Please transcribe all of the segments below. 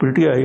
PTI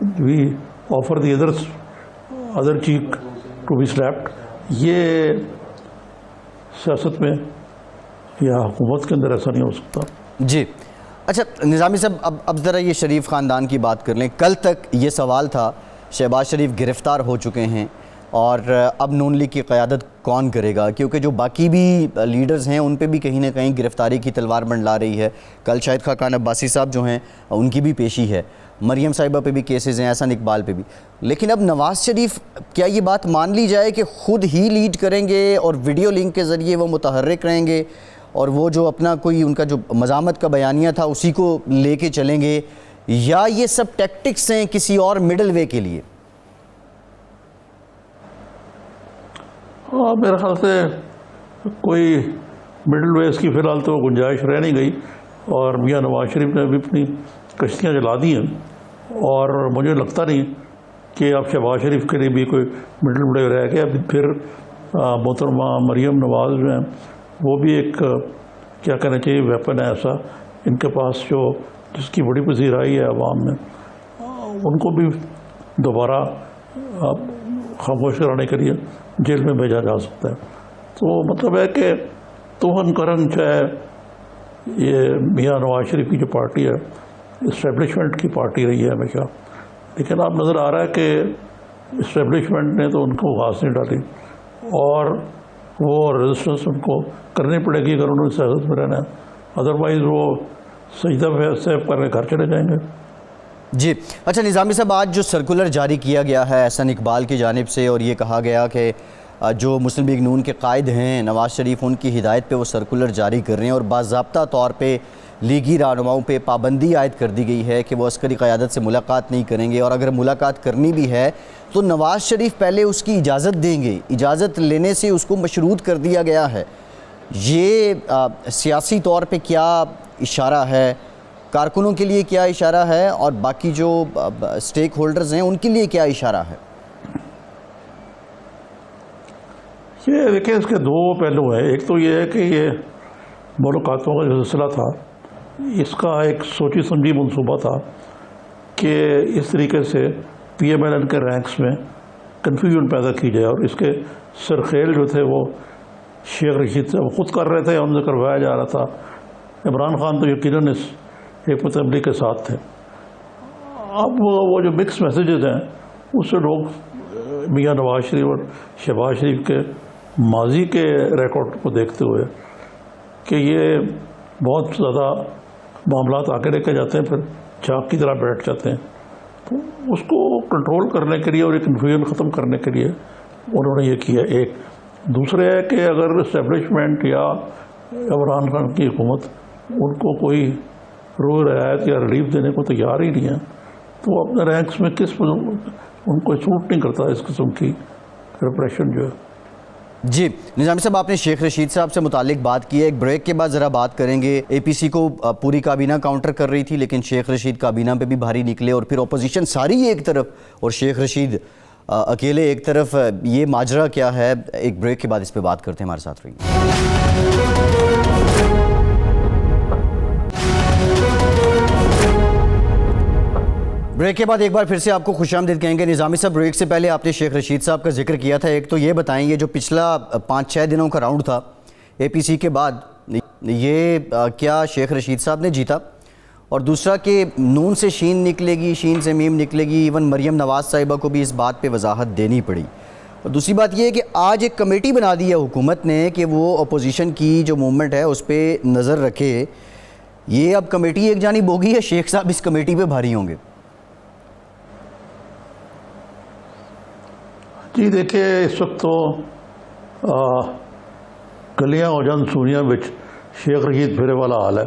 we offer the other cheek to be slapped. یہ سیاست میں یا حکومت کے اندر ایسا نہیں ہو سکتا. جی اچھا نظامی صاحب، اب ذرا یہ شریف خاندان کی بات کر لیں. کل تک یہ سوال تھا شہباز شریف گرفتار ہو چکے ہیں اور اب نون لیگ کی قیادت کون کرے گا، کیونکہ جو باقی بھی لیڈرز ہیں ان پہ بھی کہیں نہ کہیں گرفتاری کی تلوار منڈلا رہی ہے. کل شاہد خاقان عباسی صاحب جو ہیں ان کی بھی پیشی ہے، مریم صاحبہ پہ بھی کیسز ہیں، احسن اقبال پہ بھی. لیکن اب نواز شریف کیا یہ بات مان لی جائے کہ خود ہی لیڈ کریں گے اور ویڈیو لنک کے ذریعے وہ متحرک رہیں گے اور وہ جو اپنا کوئی ان کا جو مزاحمت کا بیانیہ تھا اسی کو لے کے چلیں گے، یا یہ سب ٹیکٹکس ہیں کسی اور مڈل وے کے لیے؟ میرے خیال سے کوئی مڈل ویز کی فی الحال تو گنجائش رہ نہیں گئی، اور میاں نواز شریف نے بھی اپنی کشتیاں جلا دی ہیں، اور مجھے لگتا نہیں کہ اب شہباز شریف کے لیے بھی کوئی مڈل وے رہ گیا. پھر محترمہ مریم نواز جو ہیں وہ بھی ایک کیا کہنا چاہیے ویپن ہے ایسا ان کے پاس جو جس کی بڑی پذیرائی ہے عوام میں. ان کو بھی دوبارہ خاموش کرانے کے لیے جیل میں بھیجا جا سکتا ہے. تو مطلب ہے کہ توہن کرن چاہے یہ میاں نواز شریف کی جو پارٹی ہے اسٹیبلشمنٹ کی پارٹی رہی ہے ہمیشہ، لیکن اب نظر آ رہا ہے کہ اسٹیبلشمنٹ نے تو ان کو گھاس نہیں ڈالی، اور وہ ریزسٹنس ان کو کرنی پڑے گی اگر انہوں نے سیاست میں رہنا ہے. ادروائز وہ سجدہ فیض کر کے گھر چلے جائیں گے. جی اچھا نظامی صاحب، آج جو سرکولر جاری کیا گیا ہے احسن اقبال کی جانب سے، اور یہ کہا گیا کہ جو مسلم لیگ نون کے قائد ہیں نواز شریف ان کی ہدایت پہ وہ سرکولر جاری کر رہے ہیں، اور باضابطہ طور پہ لیگی رہنماؤں پہ پابندی عائد کر دی گئی ہے کہ وہ عسکری قیادت سے ملاقات نہیں کریں گے، اور اگر ملاقات کرنی بھی ہے تو نواز شریف پہلے اس کی اجازت دیں گے. اجازت لینے سے اس کو مشروط کر دیا گیا ہے. یہ سیاسی طور پہ کیا اشارہ ہے، کارکنوں کے لیے کیا اشارہ ہے، اور باقی جو سٹیک ہولڈرز ہیں ان کے لیے کیا اشارہ ہے؟ یہ دیکھیں اس کے دو پہلو ہیں. ایک تو یہ ہے کہ یہ ملاقاتوں کا جو سلسلہ تھا اس کا ایک سوچی سمجھی منصوبہ تھا کہ اس طریقے سے پی ایم ایل این کے رینکس میں کنفیوژن پیدا کی جائے، اور اس کے سرخیل جو تھے وہ شیخ رشید سے وہ خود کر رہے تھے، ان سے کروایا جا رہا تھا. عمران خان تو یقیناً اس حکمت عملی کے ساتھ تھے. اب وہ جو مکس میسیجز ہیں اس سے لوگ میاں نواز شریف اور شہباز شریف کے ماضی کے ریکارڈ کو دیکھتے ہوئے کہ یہ بہت زیادہ معاملات آگے لے کے جاتے ہیں، پھر چاک کی طرح بیٹھ جاتے ہیں. تو اس کو کنٹرول کرنے کے لیے اور یہ کنفیوژن ختم کرنے کے لیے انہوں نے یہ کیا. ایک دوسرے ہے کہ اگر اسٹیبلشمنٹ یا عمران خان کی حکومت ان کو کوئی روح رعایت یا ریلیف دینے کو تیار ہی نہیں ہے تو وہ اپنے رینکس میں ان کو سوٹ نہیں کرتا اس قسم کی ریپریشن جو ہے. جی نظامی صاحب، آپ نے شیخ رشید صاحب سے متعلق بات کی ہے. ایک بریک کے بعد ذرا بات کریں گے. اے پی سی کو پوری کابینہ کاؤنٹر کر رہی تھی، لیکن شیخ رشید کابینہ پہ بھی بھاری نکلے، اور پھر اپوزیشن ساری ایک طرف اور شیخ رشید اکیلے ایک طرف. یہ ماجرا کیا ہے؟ ایک بریک کے بعد اس پہ بات کرتے ہیں. ہمارے ساتھ رہیے. بریک کے بعد ایک بار پھر سے آپ کو خوش آمدید کہیں گے. نظامی صاحب، بریک سے پہلے آپ نے شیخ رشید صاحب کا ذکر کیا تھا. ایک تو یہ بتائیں، یہ جو پچھلا 5-6 دنوں کا راؤنڈ تھا اے پی سی کے بعد، یہ کیا شیخ رشید صاحب نے جیتا؟ اور دوسرا کہ نون سے شین نکلے گی، شین سے میم نکلے گی. ایون مریم نواز صاحبہ کو بھی اس بات پہ وضاحت دینی پڑی. اور دوسری بات یہ ہے کہ آج ایک کمیٹی بنا دی ہے حکومت نے کہ وہ اپوزیشن کی جو موومنٹ ہے اس پہ نظر رکھے. یہ اب کمیٹی ایک جانب ہوگی، ہے شیخ صاحب اس کمیٹی پہ بھاری ہوں گے؟ جی دیکھیں، اس وقت تو گلیاں ہو جان سونیاں بچ شیخ رشید پھرے والا حال ہے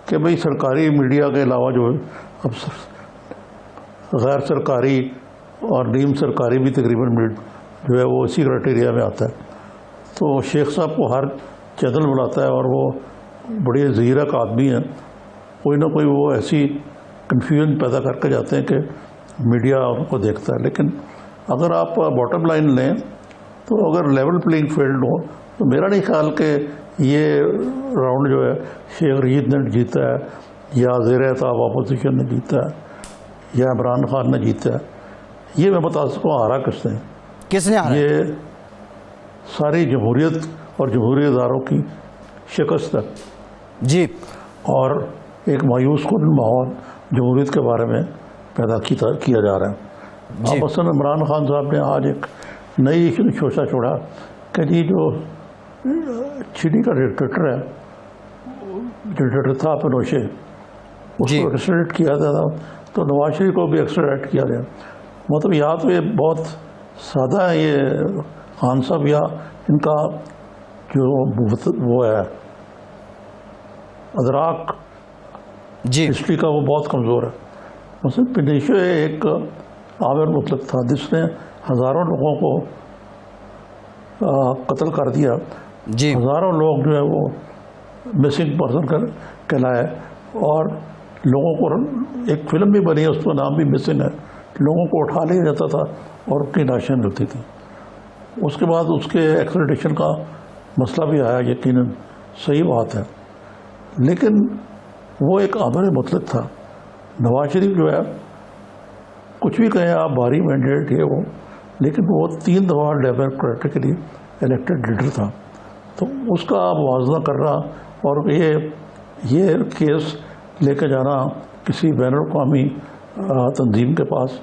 کہ بھئی سرکاری میڈیا کے علاوہ جو اب غیر سرکاری اور نیم سرکاری بھی تقریباً جو ہے وہ اسی کرائٹیریا میں آتا ہے. تو شیخ صاحب کو ہر چینل بلاتا ہے، اور وہ بڑے ذہیرہ کا آدمی ہیں. کوئی نہ کوئی وہ ایسی کنفیوژن پیدا کر کے جاتے ہیں کہ میڈیا ان کو دیکھتا ہے. لیکن اگر آپ باٹم لائن لیں تو اگر لیول پلینگ فیلڈ ہو تو میرا نہیں خیال کہ یہ راؤنڈ جو ہے شیخ رشید نے جیتا ہے یا زیر اہتمام اپوزیشن نے جیتا ہے. یا عمران خان نے جیتا ہے، یہ میں بتا سکوں ہارا کس نے. کس نے ہارا؟ یہ ساری جمہوریت اور جمہوری اداروں کی شکست ہے جی. اور ایک مایوس کن ماحول جمہوریت کے بارے میں پیدا کیا جا رہا ہے. جی. اب مثلاً عمران خان صاحب نے آج ایک نئی شوشہ چھوڑا کہ جی جو چینی کا ڈکٹیٹر تھا پنوشے، اس جی. کو ایکسٹریڈٹ کیا گیا تھا، تو نواز شریف کو بھی ایکسٹریڈٹ کیا گیا. مطلب یا تو یہ بہت سادہ ہے یہ خان صاحب، یا ان کا جو وہ ہے ادراک جی. ہسٹری کا وہ بہت کمزور ہے. مثلا پنوشے ایک عامر مطلق تھا جس نے ہزاروں لوگوں کو قتل کر دیا. جی. ہزاروں لوگ جو ہے وہ مسنگ پرسن کہلائے، اور لوگوں کو ایک فلم بھی بنی ہے، اس کا نام بھی مسنگ ہے. لوگوں کو اٹھا لیا جاتا تھا اور ان کی لاشیں ملتی تھیں. اس کے بعد اس کے ایکسٹریڈیشن کا مسئلہ بھی آیا، یقیناً صحیح بات ہے، لیکن وہ ایک عامر مطلق تھا. نواز شریف جو ہے کچھ بھی کہیں آپ، بھاری مینڈیٹ ہے وہ، لیکن وہ 3 دفعہ ڈیموکریٹکلی الیکٹڈ لیڈر تھا. تو اس کا موازنہ کرنا اور یہ کیس لے کے جانا کسی بین الاقوامی تنظیم کے پاس،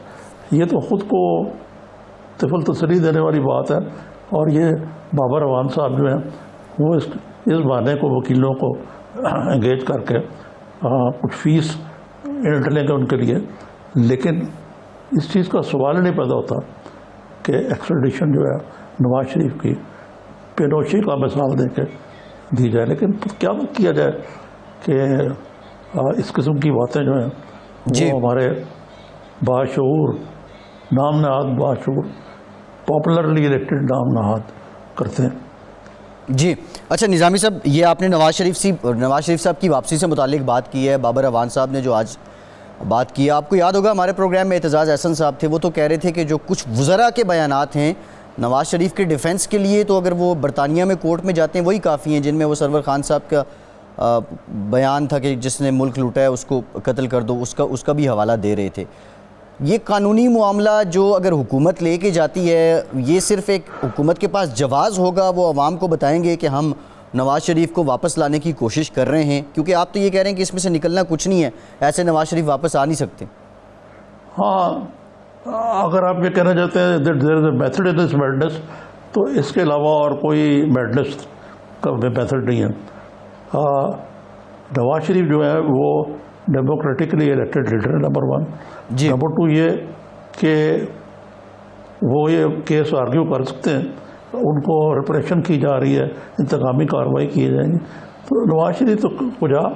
یہ تو خود کو طفل تسلی دینے والی بات ہے. اور یہ بابر اعوان صاحب جو ہیں وہ اس بہانے کو وکیلوں کو انگیج کر کے کچھ فیس ڈلیں گے ان کے لیے، لیکن اس چیز کا سوال ہی نہیں پیدا ہوتا کہ ایکسٹریڈیشن جو ہے نواز شریف کی پینوشے کا مثال دے کے دی جائے. لیکن کیا کیا جائے کہ اس قسم کی باتیں جو ہیں جی. وہ ہمارے باشعور نام نہاد باشعور پاپولرلی الیکٹڈ نام نہاد کرتے ہیں. جی. اچھا نظامی صاحب، یہ آپ نے نواز شریف صاحب کی واپسی سے متعلق بات کی ہے. بابر اعوان صاحب نے جو آج بات کی ہے، آپ کو یاد ہوگا ہمارے پروگرام میں اعتزاز احسن صاحب تھے، وہ تو کہہ رہے تھے کہ جو کچھ وزراء کے بیانات ہیں نواز شریف کے ڈیفنس کے لیے، تو اگر وہ برطانیہ میں کورٹ میں جاتے ہیں وہی کافی ہیں، جن میں وہ سرور خان صاحب کا بیان تھا کہ جس نے ملک لوٹا ہے اس کو قتل کر دو، اس کا بھی حوالہ دے رہے تھے. یہ قانونی معاملہ جو اگر حکومت لے کے جاتی ہے، یہ صرف ایک حکومت کے پاس جواز ہوگا، وہ عوام کو بتائیں گے کہ ہم نواز شریف کو واپس لانے کی کوشش کر رہے ہیں، کیونکہ آپ تو یہ کہہ رہے ہیں کہ اس میں سے نکلنا کچھ نہیں ہے، ایسے نواز شریف واپس آ نہیں سکتے. ہاں، اگر آپ یہ کہنا چاہتے ہیں دیر is a method in this madness, تو اس کے علاوہ اور کوئی میڈنس کا میتھڈ نہیں ہے. نواز شریف جو ہے وہ ڈیموکریٹکلی الیکٹڈ لیڈر ہے، نمبر 1. جی. نمبر 2 یہ کہ وہ یہ کیس آرگیو کر سکتے ہیں، ان کو ریپریشن کی جا رہی ہے، انتقامی کارروائی کی جائیں گی. تو نواز شریف تو کجا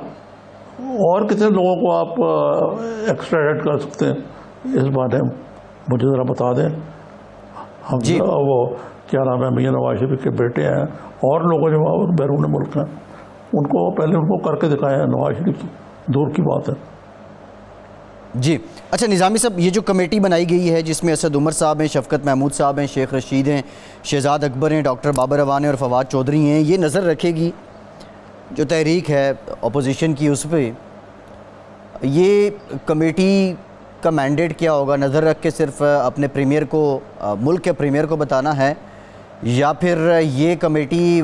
اور کتنے لوگوں کو آپ ایکسٹریڈٹ کر سکتے ہیں اس بارے میں مجھے ذرا بتا دیں. ہم جی. وہ کیا نام ہے، میاں نواز شریف کے بیٹے ہیں اور لوگوں جو بیرون ملک ہیں، ان کو پہلے ان کو کر کے دکھائے ہیں. نواز شریف دور کی بات ہے. جی. اچھا نظامی صاحب، یہ جو کمیٹی بنائی گئی ہے جس میں اسد عمر صاحب ہیں، شفقت محمود صاحب ہیں، شیخ رشید ہیں، شہزاد اکبر ہیں، ڈاکٹر بابر اعوان ہیں اور فواد چودھری ہیں، یہ نظر رکھے گی جو تحریک ہے اپوزیشن کی، اس پہ یہ کمیٹی کا مینڈیٹ کیا ہوگا؟ نظر رکھ کے صرف اپنے پریمیئر کو، ملک کے پریمیئر کو بتانا ہے، یا پھر یہ کمیٹی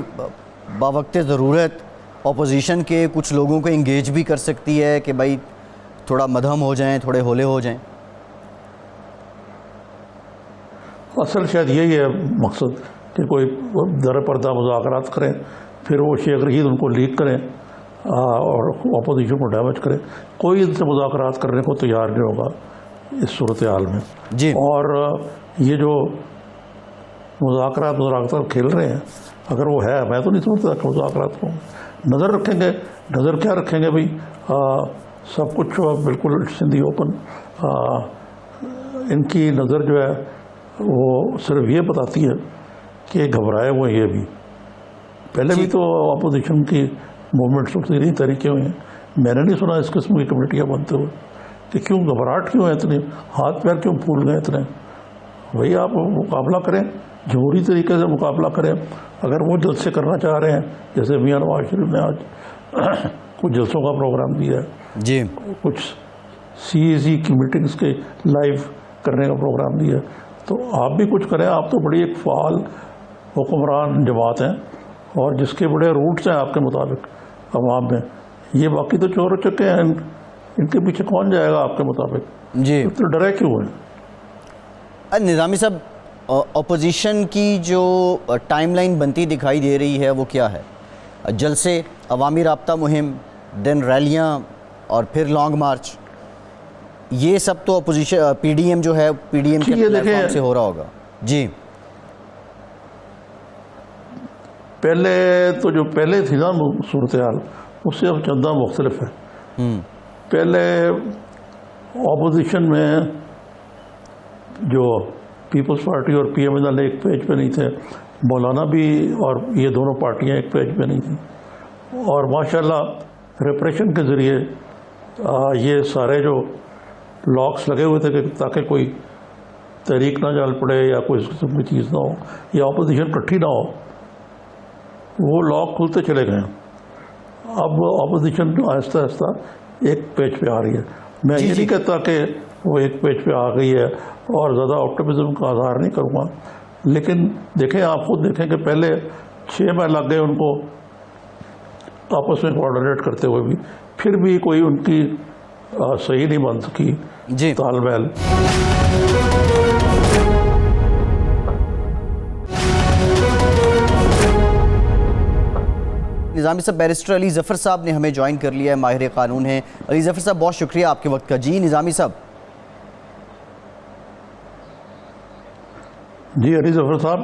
باوقت ضرورت اپوزیشن کے کچھ لوگوں کو انگیج بھی کر سکتی ہے کہ بھائی تھوڑا مدھم ہو جائیں، تھوڑے ہولے ہو جائیں؟ اصل شاید یہی ہے مقصد کہ کوئی در پردہ مذاکرات کریں، پھر وہ شیخ رشید ان کو لیک کریں اور اپوزیشن کو ڈیمیج کریں. کوئی ان سے مذاکرات کرنے کو تیار نہیں ہوگا اس صورتحال میں. جی. اور یہ جو مذاکرات کھیل رہے ہیں، اگر وہ ہے، میں تو نہیں سمجھتا کہ مذاکرات کو نظر رکھیں گے. نظر کیا رکھیں گے بھائی؟ سب کچھ بالکل سندھی اوپن. ان کی نظر جو ہے وہ صرف یہ بتاتی ہے کہ گھبرائے ہوئے یہ بھی. پہلے بھی تو اپوزیشن کی موومنٹس اٹھتی رہی، طریقے ہوئے ہیں. میں نے نہیں سنا اس قسم کی کمیٹیاں بنتے ہوئے کہ کیوں گھبراہٹ کیوں ہے اتنی، ہاتھ پیر کیوں پھول گئے اتنے. وہی آپ مقابلہ کریں، جمہوری طریقے سے مقابلہ کریں. اگر وہ جلسے کرنا چاہ رہے ہیں، جیسے میاں نواز شریف نے آج کچھ جلسوں کا پروگرام دیا ہے، جی. کچھ CAC کی میٹنگز کے لائیو کرنے کا پروگرام دیا. تو آپ بھی کچھ کریں. آپ تو بڑی ایک فعال حکمران جماعت ہیں اور جس کے بڑے روٹس ہیں آپ کے مطابق عوام میں. یہ باقی تو چور و چکے ہیں, ان کے پیچھے کون جائے گا آپ کے مطابق؟ جی تو ڈرے کیوں ہیں؟ نظامی صاحب, اپوزیشن کی جو ٹائم لائن بنتی دکھائی دے رہی ہے وہ کیا ہے؟ جلسے, عوامی رابطہ مہم, دین ریلیاں اور پھر لانگ مارچ, یہ سب تو اپوزیشن PDM جو ہے PDM کے پلیٹ فارم سے ہو رہا ہوگا. جی پہلے تو جو پہلے تھی نا صورتحال اس سے اب چندہ مختلف ہے. پہلے اپوزیشن میں جو پیپلز پارٹی اور PMNL ایک پیج پہ نہیں تھے, مولانا بھی اور یہ دونوں پارٹیاں ایک پیج پہ نہیں تھیں, اور ماشاءاللہ ریپریشن کے ذریعے یہ سارے جو لاکس لگے ہوئے تھے کہ تاکہ کوئی تحریک نہ چل پڑے یا کوئی اس قسم کی چیز نہ ہو یا اپوزیشن کٹھی نہ ہو, وہ لاک کھلتے چلے گئے. اب اپوزیشن آہستہ آہستہ ایک پیج پہ آ رہی ہے. میں یہ نہیں کہتا کہ وہ ایک پیج پہ آ گئی ہے اور زیادہ آپٹمزم کا اظہار نہیں کروں گا, لیکن دیکھیں, آپ خود دیکھیں کہ پہلے 6 ماہ لگ گئے ان کو آپس میں کوآرڈینیٹ کرتے ہوئے بھی, پھر بھی کوئی ان کی صحیح نہیں بن سکی تال میل. نظامی صاحب, بیرسٹر علی ظفر صاحب نے ہمیں جوائن کر لیا ہے, ماہر قانون ہیں. علی ظفر صاحب بہت شکریہ آپ کے وقت کا. جی نظامی صاحب. جی علی ظفر صاحب,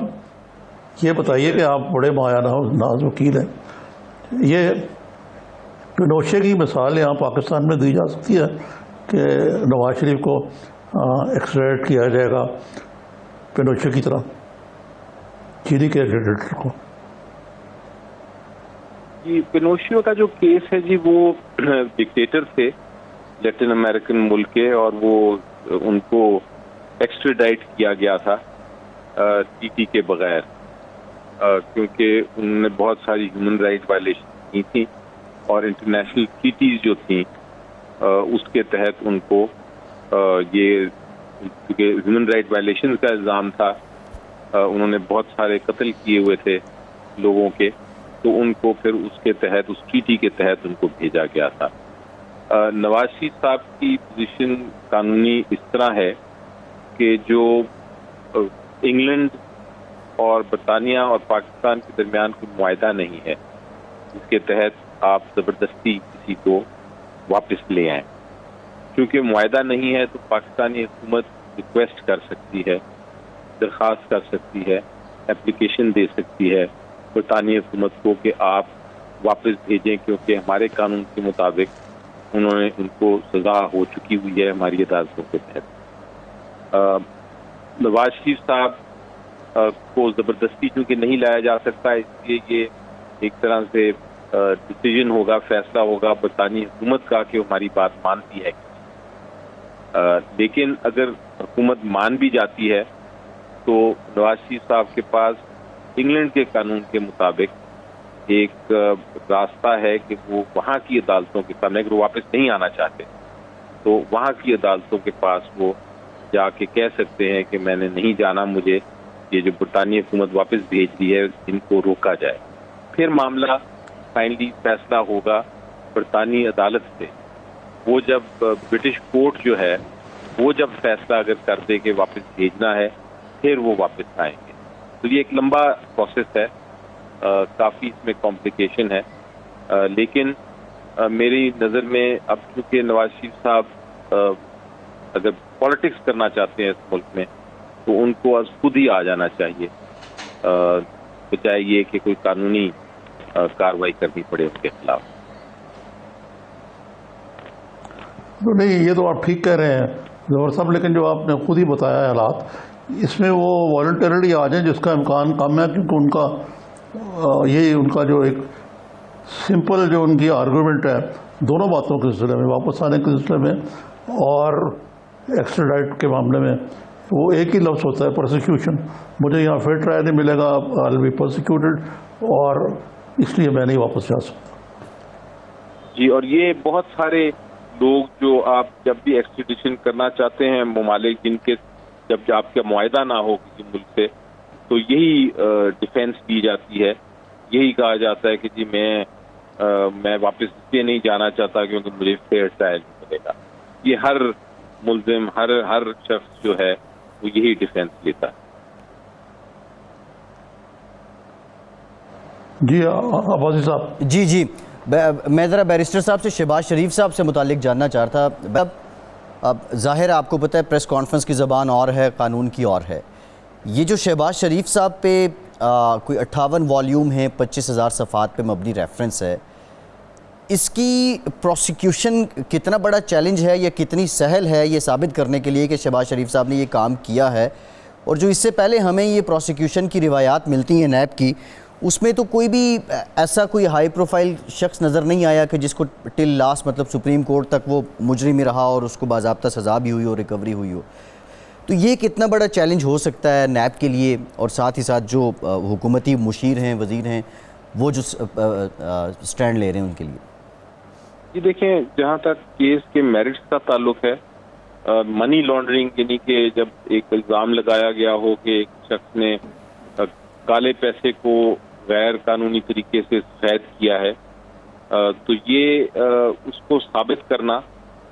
یہ بتائیے کہ آپ بڑے مایہ ناز وکیل ہیں, یہ پینوشے کی مثال یہاں پاکستان میں دی جا سکتی ہے کہ نواز شریف کو ایکسٹریڈٹ کیا جائے گا پینوشے کی طرح, چیلی کے ڈکٹیٹر کو؟ جی, پینوشے کا جو کیس ہے جی, وہ ڈکٹیٹر تھے لیٹن امریکن ملک کے, اور وہ ان کو ایکسٹریڈائٹ کیا گیا تھا TT کے بغیر, کیونکہ انہوں نے بہت ساری ہیومن رائٹ وائلیشن کی تھیں, اور انٹرنیشنل ٹریٹیز جو تھیں اس کے تحت ان کو یہ, کیونکہ ہیومن رائٹ وائلیشن کا الزام تھا, انہوں نے بہت سارے قتل کیے ہوئے تھے لوگوں کے, تو ان کو پھر اس کے تحت, اس ٹریٹی کے تحت ان کو بھیجا گیا تھا. نواز شریف صاحب کی پوزیشن قانونی اس طرح ہے کہ جو انگلینڈ اور برطانیہ اور پاکستان کے درمیان کوئی معاہدہ نہیں ہے جس کے تحت آپ زبردستی کسی کو واپس لے آئیں. کیونکہ معاہدہ نہیں ہے تو پاکستانی حکومت ریکویسٹ کر سکتی ہے, درخواست کر سکتی ہے, اپلیکیشن دے سکتی ہے برطانوی حکومت کو کہ آپ واپس بھیجیں, کیونکہ ہمارے قانون کے مطابق انہوں نے ان کو سزا ہو چکی ہوئی ہے ہماری عدالتوں کے تحت. نواز شریف صاحب کو زبردستی چونکہ نہیں لایا جا سکتا, اس لیے یہ ایک طرح سے ڈیسیژن ہوگا, فیصلہ ہوگا برطانوی حکومت کا کہ ہماری بات مانتی ہے. لیکن اگر حکومت مان بھی جاتی ہے تو نواز شریف صاحب کے پاس انگلینڈ کے قانون کے مطابق ایک راستہ ہے کہ وہ وہاں کی عدالتوں کے سامنے, اگر وہ واپس نہیں آنا چاہتے تو وہاں کی عدالتوں کے پاس وہ جا کے کہہ سکتے ہیں کہ میں نے نہیں جانا, مجھے یہ جو برطانوی حکومت واپس بھیج دی ہے ان کو روکا جائے. پھر معاملہ فائنلی فیصلہ ہوگا برطانوی عدالت سے. وہ جب برٹش کورٹ جو ہے وہ جب فیصلہ اگر کر دے کہ واپس بھیجنا ہے, پھر وہ واپس آئیں گے. تو یہ ایک لمبا پروسیس ہے, کافی اس میں کمپلیکیشن ہے, لیکن میری نظر میں اب چونکہ نواز شریف صاحب اگر پالیٹکس کرنا چاہتے ہیں اس ملک میں تو ان کو از خود ہی آ جانا چاہیے, بجائے یہ کہ کوئی قانونی کارروائی کرنی پڑے ان کے خلاف. تو نہیں, یہ تو آپ ٹھیک کہہ رہے ہیں ظفر صاحب, لیکن جو آپ نے خود ہی بتایا ہے حالات, اس میں وہ والنٹرلی آ جائیں جس کا امکان کم ہے, کیونکہ ان کا یہی ان کا جو ایک سمپل جو ان کی آرگومنٹ ہے دونوں باتوں کے سلسلے میں, واپس آنے کے سلسلے میں اور ایکسٹریڈائٹ کے معاملے میں, وہ ایک ہی لفظ ہوتا ہے پروسیکیوشن. مجھے یہاں فیئر ٹرائل نہیں ملے گا, آئی ول بی پروسیکیوٹڈ, اور اس لیے میں نہیں واپس جا سکتا. جی, اور یہ بہت سارے لوگ جو آپ جب بھی ایکسٹریڈیشن کرنا چاہتے ہیں ممالک جن کے جب آپ کا معاہدہ نہ ہو کسی ملک سے، تو یہی ڈیفینس دی جاتی ہے، یہی کہا جاتا ہے کہ جی میں واپس اس لیے نہیں جانا چاہتا کیونکہ مجھے فیئر ٹرائل ملے گا. یہ ہر ملزم ہر شخص جو ہے وہ یہی ڈیفینس لیتا ہے. جی عباسی صاحب. جی میں ذرا بیرسٹر صاحب سے شہباز شریف صاحب سے متعلق جاننا چاہتا تھا. اب ظاہر آپ کو پتہ ہے پریس کانفرنس کی زبان اور ہے، قانون کی اور ہے. یہ جو شہباز شریف صاحب پہ کوئی 58 والیوم ہیں، 25,000 صفحات پہ مبنی ریفرنس ہے، اس کی پروسیکیوشن کتنا بڑا چیلنج ہے یا کتنی سہل ہے یہ ثابت کرنے کے لیے کہ شہباز شریف صاحب نے یہ کام کیا ہے؟ اور جو اس سے پہلے ہمیں یہ پروسیکیوشن کی روایات ملتی ہیں نیب کی، اس میں تو کوئی بھی ایسا کوئی ہائی پروفائل شخص نظر نہیں آیا کہ جس کو ٹل لاسٹ مطلب سپریم کورٹ تک وہ مجرم ہی رہا اور اس کو باضابطہ سزا بھی ہوئی اور ریکوری ہوئی ہو. تو یہ کتنا بڑا چیلنج ہو سکتا ہے نیب کے لیے، اور ساتھ ہی ساتھ جو حکومتی مشیر ہیں، وزیر ہیں، وہ جو سٹینڈ لے رہے ہیں ان کے لیے؟ جی دیکھیں، جہاں تک کیس کے میرٹس کا تعلق ہے، منی لانڈرنگ یعنی کہ جب ایک الزام لگایا گیا ہو کہ ایک شخص نے کالے پیسے کو غیر قانونی طریقے سے سفید کیا ہے، تو یہ اس کو ثابت کرنا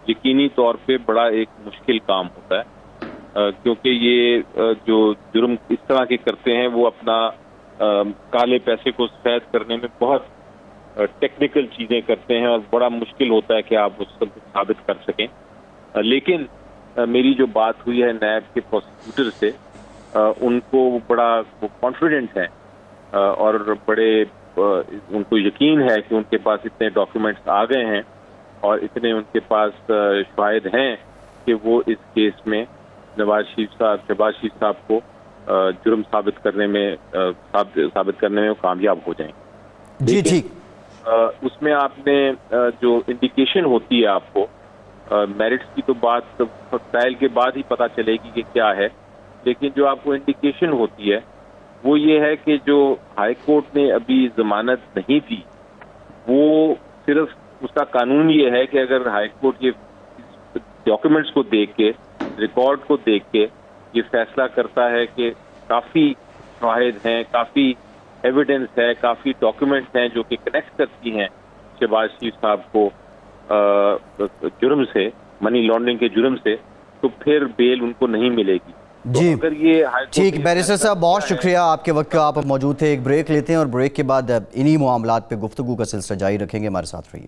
یقینی طور پہ بڑا ایک مشکل کام ہوتا ہے، کیونکہ یہ جو جرم اس طرح کے کرتے ہیں وہ اپنا کالے پیسے کو سفید کرنے میں بہت ٹیکنیکل چیزیں کرتے ہیں اور بڑا مشکل ہوتا ہے کہ آپ اس کو ثابت کر سکیں. لیکن میری جو بات ہوئی ہے نیب کے پروسیکیوٹر سے، ان کو بڑا کانفیڈنٹ ہے اور بڑے ان کو یقین ہے کہ ان کے پاس اتنے ڈاکیومنٹس آ گئے ہیں اور اتنے ان کے پاس شواہد ہیں کہ وہ اس کیس میں شہباز شریف صاحب کو جرم ثابت کرنے میں کامیاب ہو جائیں. جی اس میں آپ نے جو انڈیکیشن ہوتی ہے آپ کو میرٹس کی تو بات ٹرائل کے بعد ہی پتہ چلے گی کہ کیا ہے، لیکن جو آپ کو انڈیکیشن ہوتی ہے وہ یہ ہے کہ جو ہائی کورٹ نے ابھی ضمانت نہیں دی، وہ صرف اس کا قانون یہ ہے کہ اگر ہائی کورٹ یہ ڈاکیومنٹس کو دیکھ کے، ریکارڈ کو دیکھ کے یہ فیصلہ کرتا ہے کہ کافی شواہد ہیں، کافی ایویڈنس ہے، کافی ڈاکیومنٹس ہیں جو کہ کنیکٹ کرتی ہیں شہباز شریف صاحب کو جرم سے، منی لانڈرنگ کے جرم سے، تو پھر بیل ان کو نہیں ملے گی. جی ٹھیک. بیرسٹر صاحب بہت شکریہ آپ کے وقت کا، آپ موجود تھے. ایک بریک لیتے ہیں اور بریک کے بعد انہی معاملات پہ گفتگو کا سلسلہ جاری رکھیں گے. ہمارے ساتھ رہیے.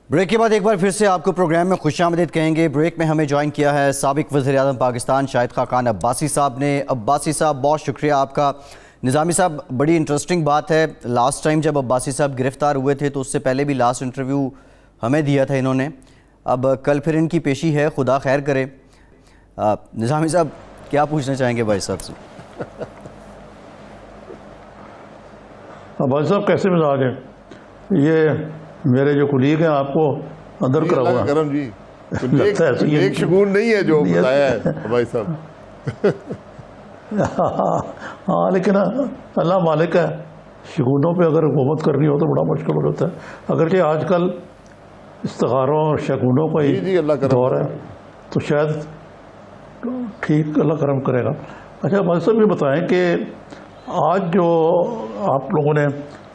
بریک کے بعد ایک بار پھر سے آپ کو پروگرام میں خوش آمدید کہیں گے. بریک میں ہمیں جوائن کیا ہے سابق وزیر اعظم پاکستان شاہد خاقان عباسی صاحب نے. عباسی صاحب بہت شکریہ آپ کا. نظامی صاحب بڑی انٹرسٹنگ بات ہے، لاسٹ ٹائم جب عباسی صاحب گرفتار ہوئے تھے تو اس سے پہلے بھی لاسٹ انٹرویو ہمیں دیا تھا انہوں نے. اب کل پھر ان کی پیشی ہے، خدا خیر کرے. نظامی صاحب کیا پوچھنا چاہیں گے بھائی صاحب سے؟ عباسی صاحب کیسے مزاج ہیں؟ یہ میرے جو کلیگ ہیں آپ کو اندر کرا ہوا کرم جی ایک شگون نہیں ہے جو بتایا ہے بھائی صاحب. ہاں لیکن اللہ مالک ہے، شگونوں پہ اگر حکومت کرنی ہو تو بڑا مشکل ہو جاتا ہے. اگرچہ آج کل استخاروں اور شگونوں کا ہی دور ہے تو شاید ٹھیک اللہ کرم کرے گا. اچھا بھائی صاحب یہ بتائیں کہ آج جو آپ لوگوں نے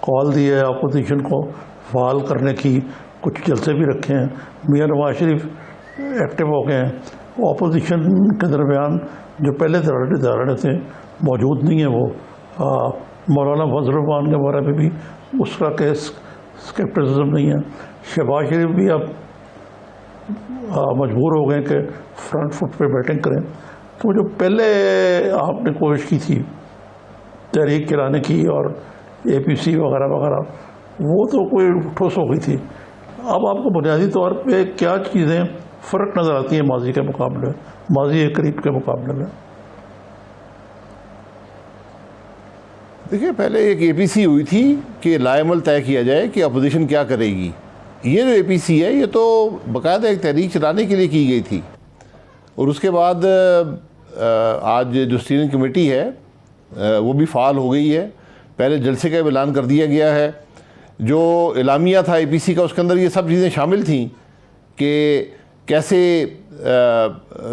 کال دی ہے اپوزیشن کو فعال کرنے کی، کچھ جلسے بھی رکھے ہیں، میاں نواز شریف ایکٹیو ہو گئے ہیں، اپوزیشن کے درمیان جو پہلے دھڑے تھے موجود نہیں ہیں. وہ مولانا فضل الرحمان کے بارے میں بھی اس کا کیس اسکیپٹسزم نہیں ہے. شہباز شریف بھی اب مجبور ہو گئے کہ فرنٹ فٹ پہ بیٹنگ کریں. تو جو پہلے آپ نے کوشش کی تھی تحریک چلانے کی اور اے پی سی وغیرہ وغیرہ، وہ تو کوئی ٹھوس ہو گئی تھی. اب آپ کو بنیادی طور پہ کیا چیزیں فرق نظر آتی ہیں ماضی کے مقابلے، ماضی قریب کے مقابلے میں؟ دیکھیں پہلے ایک اے پی سی ہوئی تھی کہ لائے عمل طے کیا جائے کہ اپوزیشن کیا کرے گی. یہ جو اے پی سی ہے یہ تو باقاعدہ ایک تحریک چلانے کے لیے کی گئی تھی، اور اس کے بعد آج جو اسٹیئرنگ کمیٹی ہے وہ بھی فعال ہو گئی ہے. پہلے جلسے کا اعلان کر دیا گیا ہے. جو اعلامیہ تھا اے پی سی کا اس کے اندر یہ سب چیزیں شامل تھیں کہ کیسے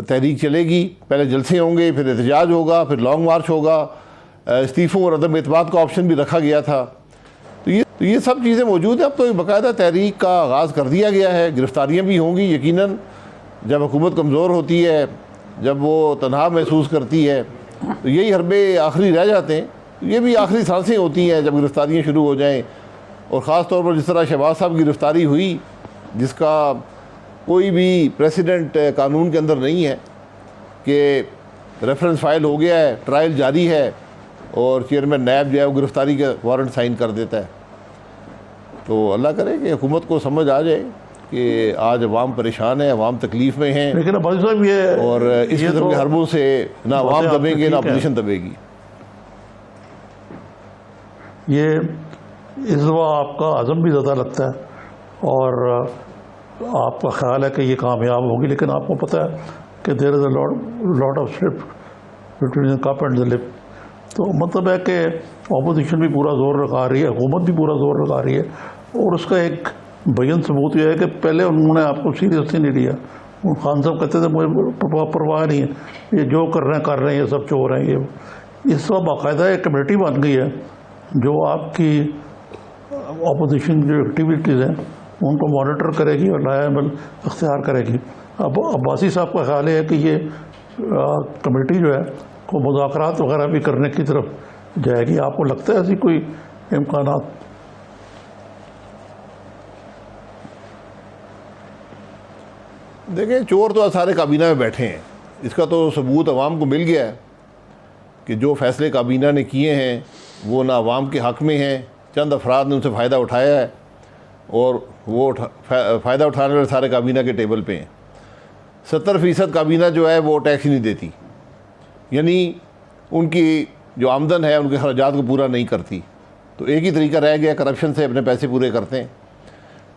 تحریک چلے گی. پہلے جلسے ہوں گے, پھر احتجاج ہوگا, پھر لانگ مارچ ہوگا, استعفوں اور عدم اعتماد کا آپشن بھی رکھا گیا تھا. تو یہ سب چیزیں موجود ہیں. اب تو ایک باقاعدہ تحریک کا آغاز کر دیا گیا ہے. گرفتاریاں بھی ہوں گی یقیناً. جب حکومت کمزور ہوتی ہے, جب وہ تنہا محسوس کرتی ہے, تو یہی حربے آخری رہ جاتے ہیں. یہ بھی آخری سانسیں ہوتی ہیں جب گرفتاریاں شروع ہو جائیں. اور خاص طور پر جس طرح شہباز صاحب کی گرفتاری ہوئی, جس کا کوئی بھی پریسیڈنٹ قانون کے اندر نہیں ہے, کہ ریفرنس فائل ہو گیا ہے, ٹرائل جاری ہے, اور چیئرمین نیب جو ہے وہ گرفتاری کا وارنٹ سائن کر دیتا ہے. تو اللہ کرے کہ حکومت کو سمجھ آ جائے کہ آج عوام پریشان ہے, عوام تکلیف میں ہیں, لیکن عباسی صاحب یہ اور اس قسم کے حربوں سے نہ عوام دبیں گے نہ اپوزیشن دبے گی. یہ اس دفعہ آپ کا عزم بھی زیادہ لگتا ہے, اور آپ کا خیال ہے کہ یہ کامیاب ہوگی, لیکن آپ کو پتہ ہے کہ there is a lot of slip between the cup and the lip. تو مطلب ہے کہ اپوزیشن بھی پورا زور لگا رہی ہے, حکومت بھی پورا زور لگا رہی ہے, اور اس کا ایک بیان ثبوت یہ ہے کہ پہلے انہوں نے آپ کو سیریسلی نہیں لیا. خان صاحب کہتے تھے مجھے پرواہ نہیں ہے, یہ جو کر رہے ہیں یہ سب چور ہیں. یہ اس وقت باقاعدہ ایک کمیٹی بن گئی ہے جو آپ کی اپوزیشن جو ایکٹیویٹیز ہیں ان کو مانیٹر کرے گی اور نیا عمل اختیار کرے گی. اب عباسی صاحب کا خیال ہے کہ یہ کمیٹی جو ہے وہ مذاکرات وغیرہ بھی کرنے کی طرف جائے گی. آپ کو لگتا ہے ایسی کوئی امکانات؟ دیکھیں, چور تو سارے کابینہ میں بیٹھے ہیں. اس کا تو ثبوت عوام کو مل گیا ہے کہ جو فیصلے کابینہ نے کیے ہیں وہ نہ عوام کے حق میں ہیں, چند افراد نے ان سے فائدہ اٹھایا ہے, اور وہ فائدہ اٹھانے والے سارے کابینہ کے ٹیبل پہ ہیں. 70% کابینہ جو ہے وہ ٹیکس ہی نہیں دیتی, یعنی ان کی جو آمدن ہے ان کے خراجات کو پورا نہیں کرتی. تو ایک ہی طریقہ رہ گیا, کرپشن سے اپنے پیسے پورے کرتے ہیں.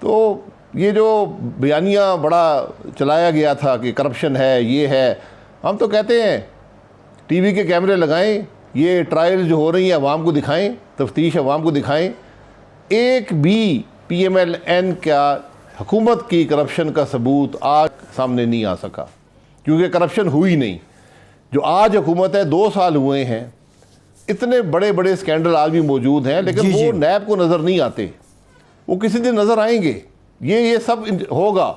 تو یہ جو بیانیہ بڑا چلایا گیا تھا کہ کرپشن ہے, یہ ہے, ہم تو کہتے ہیں ٹی وی کے کیمرے لگائیں, یہ ٹرائل جو ہو رہی ہیں عوام کو دکھائیں, تفتیش عوام کو دکھائیں. ایک بھی پی ایم ایل این کا حکومت کی کرپشن کا ثبوت آج سامنے نہیں آ سکا, کیونکہ کرپشن ہوئی نہیں. جو آج حکومت ہے 2 سال ہوئے ہیں, اتنے بڑے بڑے اسکینڈل آج بھی موجود ہیں, لیکن وہ نیب کو نظر نہیں آتے. وہ کسی دن نظر آئیں گے, یہ سب ہوگا.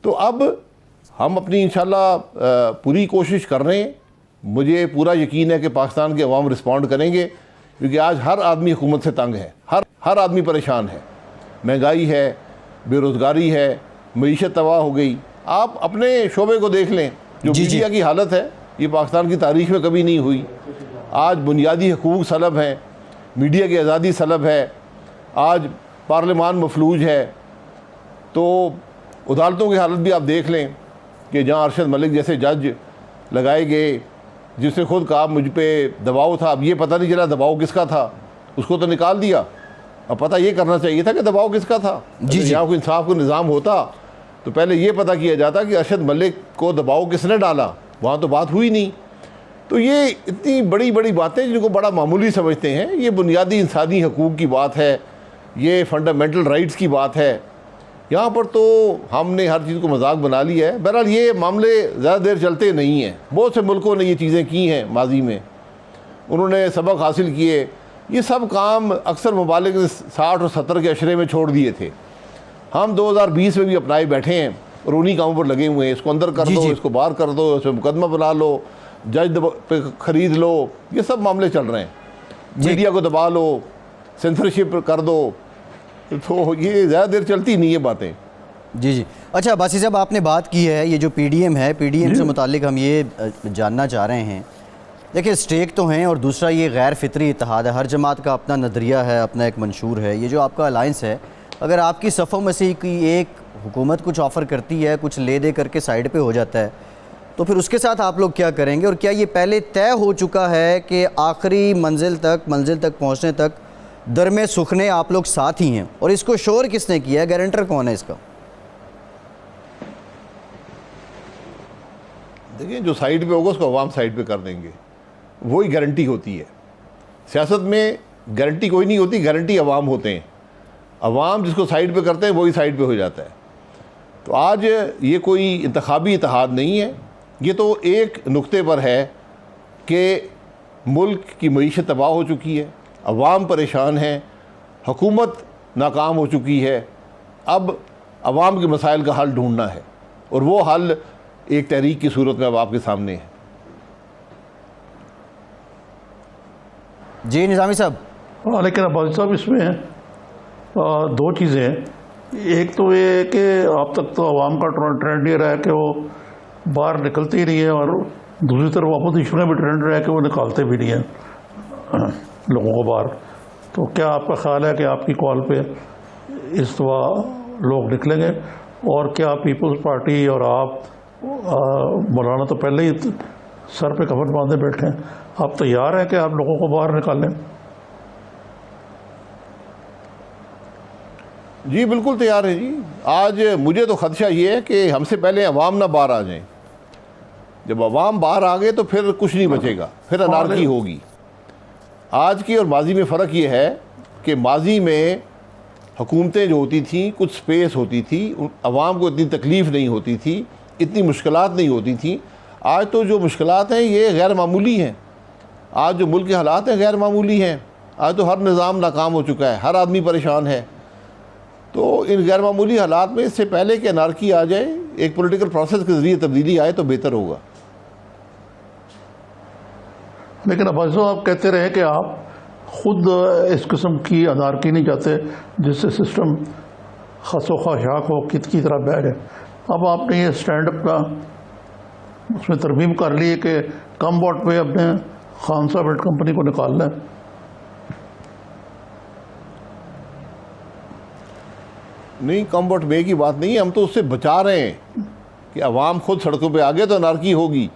تو اب ہم اپنی انشاءاللہ پوری کوشش کر رہے ہیں. مجھے پورا یقین ہے کہ پاکستان کے عوام رسپونڈ کریں گے, کیونکہ آج ہر آدمی حکومت سے تنگ ہے, ہر آدمی پریشان ہے. مہنگائی ہے, بے روزگاری ہے, معیشت تباہ ہو گئی. آپ اپنے شعبے کو دیکھ لیں, جو میڈیا کی حالت ہے یہ پاکستان کی تاریخ میں کبھی نہیں ہوئی. آج بنیادی حقوق سلب ہیں, میڈیا کی آزادی سلب ہے, آج پارلیمان مفلوج ہے. تو عدالتوں کی حالت بھی آپ دیکھ لیں کہ جہاں ارشد ملک جیسے جج لگائے گئے, جس نے خود کہا مجھ پہ دباؤ تھا. اب یہ پتہ نہیں چلا دباؤ کس کا تھا, اس کو تو نکال دیا. اب پتہ یہ کرنا چاہیے تھا کہ دباؤ کس کا تھا. یہاں کوئی انصاف کو نظام ہوتا تو پہلے یہ پتہ کیا جاتا کہ ارشد ملک کو دباؤ کس نے ڈالا. وہاں تو بات ہوئی نہیں. تو یہ اتنی بڑی بڑی باتیں جن کو بڑا معمولی سمجھتے ہیں. یہ بنیادی انسانی حقوق کی بات ہے, یہ فنڈامنٹل رائٹس کی بات ہے. یہاں پر تو ہم نے ہر چیز کو مذاق بنا لی ہے. بہرحال یہ معاملے زیادہ دیر چلتے نہیں ہیں. بہت سے ملکوں نے یہ چیزیں کی ہیں ماضی میں, انہوں نے سبق حاصل کیے. یہ سب کام اکثر ممالک نے 60 اور 70 کے عشرے میں چھوڑ دیے تھے. ہم 2020 میں بھی اپنائے بیٹھے ہیں اور انہی کاموں پر لگے ہوئے ہیں. اس کو اندر کر دو, اس کو باہر کر دو, اس پہ مقدمہ بنا لو, جج پہ خرید لو. یہ سب معاملے چل رہے ہیں. میڈیا کو دبا لو, سینسرشپ کر دو. تو یہ زیادہ دیر چلتی نہیں ہے باتیں. جی. اچھا عباسی صاحب, آپ نے بات کی ہے یہ جو پی ڈی ایم ہے, پی ڈی ایم سے متعلق ہم یہ جاننا چاہ رہے ہیں. دیکھیں اسٹیک تو ہیں, اور دوسرا یہ غیر فطری اتحاد ہے. ہر جماعت کا اپنا نظریہ ہے, اپنا ایک منشور ہے. یہ جو آپ کا الائنس ہے, اگر آپ کی صفوں میں سے کی ایک حکومت کچھ آفر کرتی ہے, کچھ لے دے کر کے سائڈ پہ ہو جاتا ہے, تو پھر اس کے ساتھ آپ لوگ کیا کریں گے؟ اور کیا یہ پہلے طے ہو چکا ہے کہ آخری منزل تک پہنچنے تک درمے سکھنے آپ لوگ ساتھ ہی ہیں؟ اور اس کو شور کس نے کیا ہے, گارنٹر کون ہے اس کا؟ دیکھیں جو سائڈ پہ ہوگا اس کو عوام سائڈ پہ کر دیں گے, وہی گارنٹی ہوتی ہے. سیاست میں گارنٹی کوئی نہیں ہوتی, گارنٹی عوام ہوتے ہیں. عوام جس کو سائڈ پہ کرتے ہیں وہی سائڈ پہ ہو جاتا ہے. تو آج یہ کوئی انتخابی اتحاد نہیں ہے, یہ تو ایک نقطے پر ہے کہ ملک کی معیشت تباہ ہو چکی ہے, عوام پریشان ہیں, حکومت ناکام ہو چکی ہے. اب عوام کے مسائل کا حل ڈھونڈنا ہے, اور وہ حل ایک تحریک کی صورت میں اب آپ کے سامنے ہے. جی نظامی صاحب. لیکن عباسی صاحب اس میں دو چیزیں ہیں. ایک تو یہ ہے کہ اب تک تو عوام کا ٹرینڈ یہ رہا ہے کہ وہ باہر نکلتے ہی نہیں ہیں, اور دوسری طرف اپوزیشن میں بھی ٹرینڈ رہا ہے کہ وہ نکالتے بھی نہیں ہیں لوگوں کو باہر. تو کیا آپ کا خیال ہے کہ آپ کی کال پہ اس دفعہ لوگ نکلیں گے, اور کیا پیپلز پارٹی اور آپ مولانا تو پہلے ہی سر پہ کفن باندھے بیٹھے ہیں, آپ تیار ہیں کہ آپ لوگوں کو باہر نکالیں؟ جی بالکل تیار ہے جی. آج مجھے تو خدشہ یہ ہے کہ ہم سے پہلے عوام نہ باہر آ جائیں. جب عوام باہر آ گئے تو پھر کچھ نہیں بچے گا, پھر انارکی ہوگی. آج کی اور ماضی میں فرق یہ ہے کہ ماضی میں حکومتیں جو ہوتی تھیں کچھ سپیس ہوتی تھی, عوام کو اتنی تکلیف نہیں ہوتی تھی, اتنی مشکلات نہیں ہوتی تھیں. آج تو جو مشکلات ہیں یہ غیر معمولی ہیں. آج جو ملک کے حالات ہیں غیر معمولی ہیں. آج تو ہر نظام ناکام ہو چکا ہے, ہر آدمی پریشان ہے. تو ان غیر معمولی حالات میں اس سے پہلے کہ انارکی آ جائے, ایک پولیٹیکل پروسیس کے ذریعے تبدیلی آئے تو بہتر ہوگا. لیکن عباسی صاحب آپ کہتے رہے کہ آپ خود اس قسم کی انارکی نہیں چاہتے جس سے سسٹم خس و خاشاک ہو, کت کی طرح بیٹھ جائے. اب آپ نے یہ اسٹینڈ اپ کا اس میں ترمیم کر لی ہے کہ کم واٹ پہ اپنے خان صاحب اینڈ کمپنی کو نکالنا ہے. نہیں, کم ووٹ بے کی بات نہیں ہے, ہم تو اس سے بچا رہے ہیں کہ عوام خود سڑکوں پہ آگے تو انارکی ہوگی.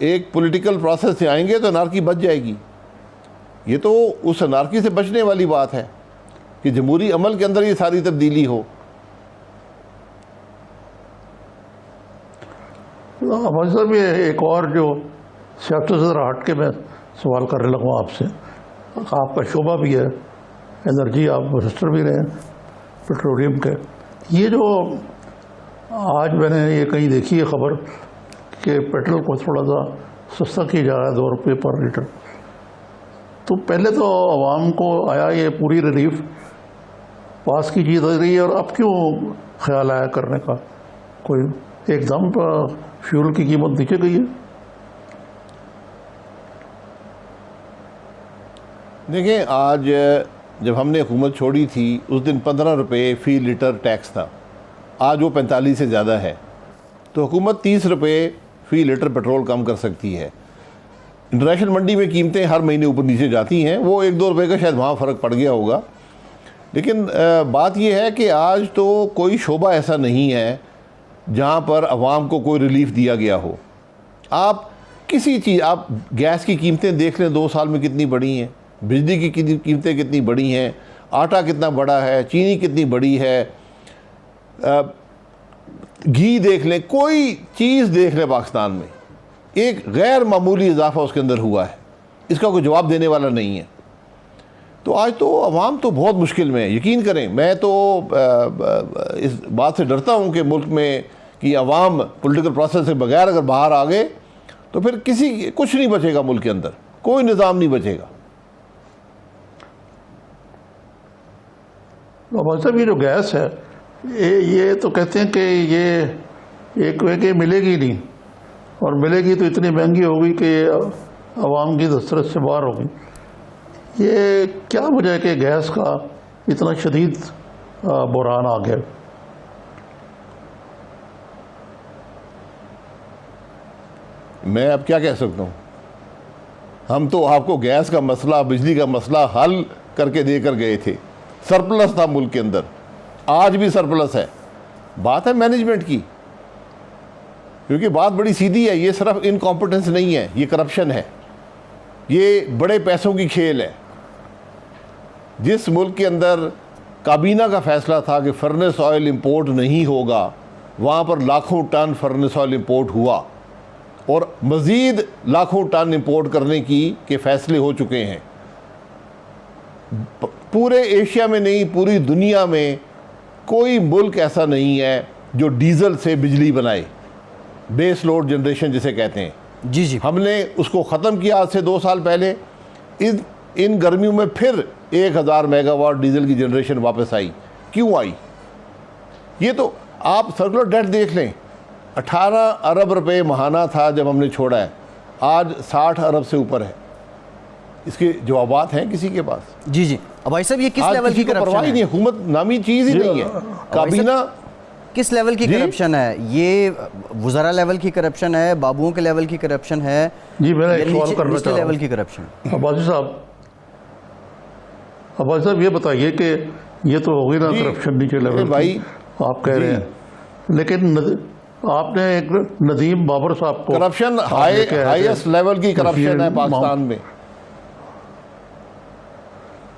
ایک پولیٹیکل پروسیس سے آئیں گے تو انارکی بچ جائے گی. یہ تو اس انارکی سے بچنے والی بات ہے کہ جمہوری عمل کے اندر یہ ساری تبدیلی ہو. عباسی صاحب یہ ایک اور جو سیاست سے ذرا ہٹ کے میں سوال کرنے لگا آپ سے, آپ کا شعبہ بھی ہے انرجی, آپ مسٹر بھی رہے ہیں پیٹرولیم کے. یہ جو آج میں نے یہ کہیں دیکھی ہے خبر کہ پیٹرول کو تھوڑا سا سستا کیا جا رہا ہے 2 روپے پر لیٹر. تو پہلے تو عوام کو آیا یہ پوری ریلیف پاس کی چیز ہو رہی ہے, اور اب کیوں خیال آیا کرنے کا؟ کوئی ایک دم فیول کی قیمت نیچے گئی ہے. دیکھیں آج جب ہم نے حکومت چھوڑی تھی اس دن 15 روپے فی لیٹر ٹیکس تھا, آج وہ 45 سے زیادہ ہے. تو حکومت 30 روپے فی لیٹر پیٹرول کم کر سکتی ہے. انٹرنیشنل منڈی میں قیمتیں ہر مہینے اوپر نیچے جاتی ہیں, وہ 1-2 روپے کا شاید وہاں فرق پڑ گیا ہوگا. لیکن بات یہ ہے کہ آج تو کوئی شعبہ ایسا نہیں ہے جہاں پر عوام کو کوئی ریلیف دیا گیا ہو. آپ کسی چیز, آپ گیس کی قیمتیں دیکھ لیں 2 سال میں کتنی بڑھی ہیں, بجلی کی قیمتیں کتنی بڑی ہیں, آٹا کتنا بڑا ہے, چینی کتنی بڑی ہے, گھی دیکھ لیں, کوئی چیز دیکھ لیں پاکستان میں ایک غیر معمولی اضافہ اس کے اندر ہوا ہے. اس کا کوئی جواب دینے والا نہیں ہے. تو آج تو عوام تو بہت مشکل میں ہے. یقین کریں میں تو اس بات سے ڈرتا ہوں کہ ملک میں کہ عوام پولیٹیکل پروسیس سے بغیر اگر باہر آ گئے تو پھر کچھ نہیں بچے گا ملک کے اندر, کوئی نظام نہیں بچے گا. عباسی صاحب یہ جو گیس ہے یہ تو کہتے ہیں کہ یہ ایک کہ ملے گی نہیں, اور ملے گی تو اتنی مہنگی ہوگی کہ عوام کی دسترس سے باہر ہوگی. یہ کیا وجہ ہے کہ گیس کا اتنا شدید بحران آ گیا؟ میں اب کیا کہہ سکتا ہوں. ہم تو آپ کو گیس کا مسئلہ, بجلی کا مسئلہ حل کر کے دے کر گئے تھے. سرپلس تھا ملک کے اندر, آج بھی سرپلس ہے. بات ہے مینجمنٹ کی, کیونکہ بات بڑی سیدھی ہے. یہ صرف انکمپٹنس نہیں ہے, یہ کرپشن ہے, یہ بڑے پیسوں کی کھیل ہے. جس ملک کے اندر کابینہ کا فیصلہ تھا کہ فرنس آئل امپورٹ نہیں ہوگا, وہاں پر لاکھوں ٹن فرنس آئل امپورٹ ہوا. اور مزید لاکھوں ٹن امپورٹ کرنے کی کے فیصلے ہو چکے ہیں. پورے ایشیا میں نہیں پوری دنیا میں کوئی ملک ایسا نہیں ہے جو ڈیزل سے بجلی بنائے, بیس لوڈ جنریشن جسے کہتے ہیں. جی جی ہم نے اس کو ختم کیا آج سے 2 سال پہلے. ان گرمیوں میں پھر 1000 میگا واٹ ڈیزل کی جنریشن واپس آئی. کیوں آئی؟ یہ تو آپ سرکولر ڈیٹ دیکھ لیں, 18 ارب روپے ماہانہ تھا جب ہم نے چھوڑا ہے, آج 60 ارب سے اوپر ہے. اس کے جوابات ہیں کسی کے پاس؟ جی جی. اب بھائی صاحب یہ کس آج لیول کسی کی کو پرواہ ہی کرپشن نہیں, ہے؟ حکومت نامی چیز ہی نہیں ہے. کابینہ کس لیول کی جی؟ کرپشن ہے یہ؟ وزراء لیول کی کرپشن ہے, بابوؤں کے لیول کی کرپشن ہے, جی میں ایک سوال کرنا نیچے چاہ رہا لیول ہوں. کی کرپشن؟ عباسی صاحب یہ بتائیے کہ یہ تو ہوگی نا جی. کرپشن نیچے لیول کی بھائی آپ کہہ رہے جی. ہیں, لیکن آپ نے ایک ندیم بابر صاحب کو کرپشن ہائیسٹ لیول کی کرپشن ہے پاکستان میں.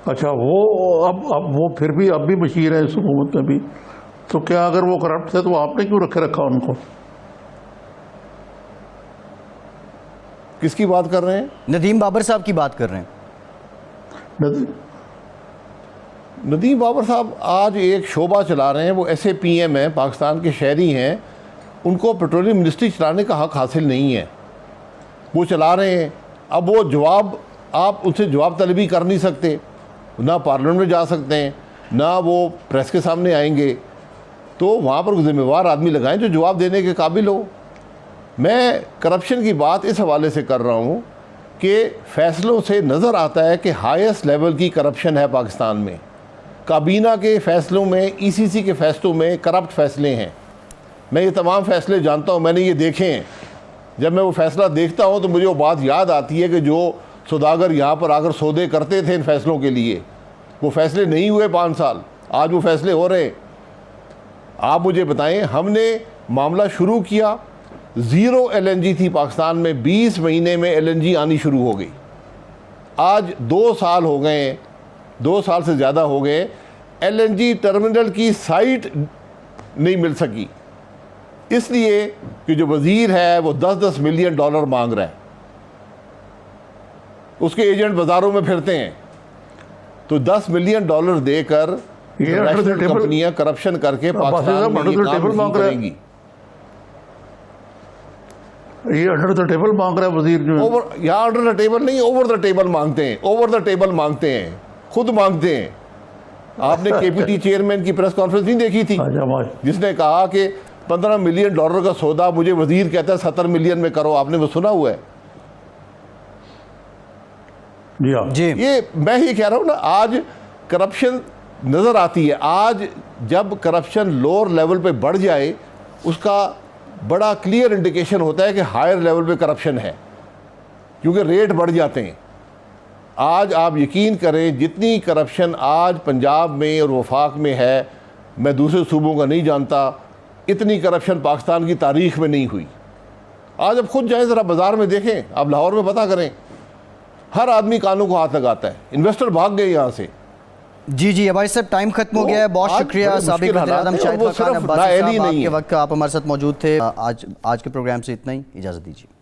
اچھا وہ اب وہ پھر بھی اب بھی مشیر ہے اس حکومت میں بھی, تو کیا اگر وہ کرپٹ تھے تو آپ نے کیوں رکھا ان کو؟ کس کی بات کر رہے ہیں؟ ندیم بابر صاحب کی بات کر رہے ہیں. ندیم بابر صاحب آج ایک شعبہ چلا رہے ہیں, وہ ایسے پی ایم ہیں, پاکستان کے شہری ہیں, ان کو پیٹرولیم منسٹری چلانے کا حق حاصل نہیں ہے. وہ چلا رہے ہیں. اب وہ جواب, آپ ان سے جواب طلبی کر نہیں سکتے, نہ پارلیمنٹ میں جا سکتے ہیں, نہ وہ پریس کے سامنے آئیں گے. تو وہاں پر ذمہ دار آدمی لگائیں جو جواب دینے کے قابل ہو. میں کرپشن کی بات اس حوالے سے کر رہا ہوں کہ فیصلوں سے نظر آتا ہے کہ ہائیسٹ لیول کی کرپشن ہے پاکستان میں. کابینہ کے فیصلوں میں, ای سی سی کے فیصلوں میں کرپٹ فیصلے ہیں. میں یہ تمام فیصلے جانتا ہوں, میں نے یہ دیکھے ہیں. جب میں وہ فیصلہ دیکھتا ہوں تو مجھے وہ بات یاد آتی ہے کہ جو سوداگر یہاں پر آ کر سودے کرتے تھے ان فیصلوں کے لیے, وہ فیصلے نہیں ہوئے 5 سال, آج وہ فیصلے ہو رہے ہیں. آپ مجھے بتائیں, ہم نے معاملہ شروع کیا, 0 LNG تھی پاکستان میں, 20 مہینے میں LNG آنی شروع ہو گئی. آج 2 سال ہو گئے ہیں, 2 سال سے زیادہ ہو گئے, LNG ٹرمینل کی سائٹ نہیں مل سکی, اس لیے کہ جو وزیر ہے وہ $10 ملین مانگ رہا ہے. اس کے ایجنٹ بازاروں میں پھرتے ہیں, تو $10 ملین دے کر کمپنیاں کرپشن کر کے پاکستان میں یہ کام نہیں کریں گی. یہ انڈر دا ٹیبل مانگ رہا ہے وزیر جو, یہاں انڈر دا ٹیبل نہیں, اوور دا ٹیبل مانگتے ہیں, اوور دا ٹیبل مانگتے ہیں, خود مانگتے ہیں. آپ نے کے پی ٹی چیئرمین کی پریس کانفرنس نہیں دیکھی تھی, جس نے کہا کہ $15 ملین کا سودا مجھے وزیر کہتا ہے 70 ملین میں کرو. آپ نے وہ سنا ہوا ہے؟ جی یہ میں یہ کہہ رہا ہوں نا, آج کرپشن نظر آتی ہے. آج جب کرپشن لوور لیول پہ بڑھ جائے, اس کا بڑا کلیئر انڈیکیشن ہوتا ہے کہ ہائر لیول پہ کرپشن ہے, کیونکہ ریٹ بڑھ جاتے ہیں. آج آپ یقین کریں, جتنی کرپشن آج پنجاب میں اور وفاق میں ہے, میں دوسرے صوبوں کا نہیں جانتا, اتنی کرپشن پاکستان کی تاریخ میں نہیں ہوئی. آج اب خود جائیں ذرا بازار میں دیکھیں, آپ لاہور میں پتہ کریں, ہر آدمی کانوں کو ہاتھ لگاتا ہے. انویسٹر بھاگ گئے یہاں سے. جی جی. بھائی صاحب ٹائم ختم ہو گیا ہے, بہت شکریہ. سابق وزیر اعظم شاہد خاقان عباسی صاحب آپ کے وقت آپ ہمارے ساتھ موجود تھے. آج کے پروگرام سے اتنا ہی, اجازت دیجیے.